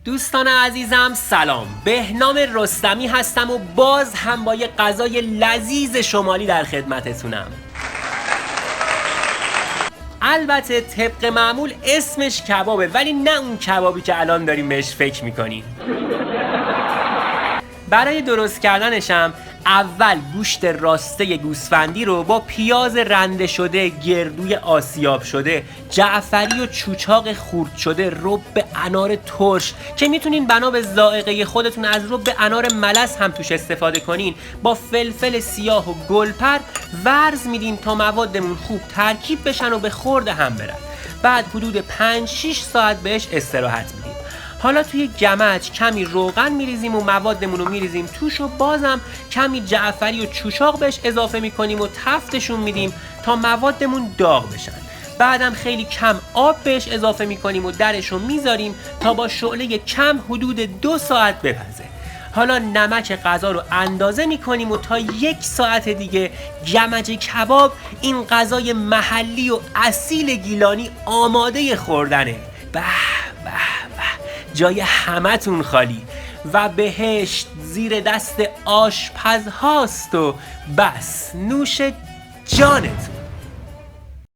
دوستان عزیزم سلام، بهنام رستمی هستم و باز هم با یه غذای لذیذ شمالی در خدمتتونم. البته طبق معمول اسمش کبابه، ولی نه اون کبابی که الان داریم بهش فکر میکنیم. برای درست کردنشم اول گوشت راسته گوسفندی رو با پیاز رنده شده، گردوی آسیاب شده، جعفری و چوچاق خورد شده، رب انار ترش که میتونین بنا به ذائقه خودتون از رب انار ملس هم توش استفاده کنین، با فلفل سیاه و گلپر ورز میدیم تا موادمون خوب ترکیب بشن و به خورد هم برن. بعد حدود 5-6 ساعت بهش استراحت میدیم. حالا توی گمج کمی روغن میریزیم و موادمون رو میریزیم توش و بازم کمی جعفری و چوچاق بهش اضافه میکنیم و تفتشون میدیم تا موادمون داغ بشن. بعدم خیلی کم آب بهش اضافه میکنیم و درشو میذاریم تا با شعله کم حدود 2 ساعت بپزه. حالا نمک غذا رو اندازه میکنیم و تا 1 ساعت دیگه گمج کباب، این غذای محلی و اصیل گیلانی، آماده خوردنه. به به به، جای همتون خالی و بهشت زیر دست آشپزهاست و بس نوش جانتون.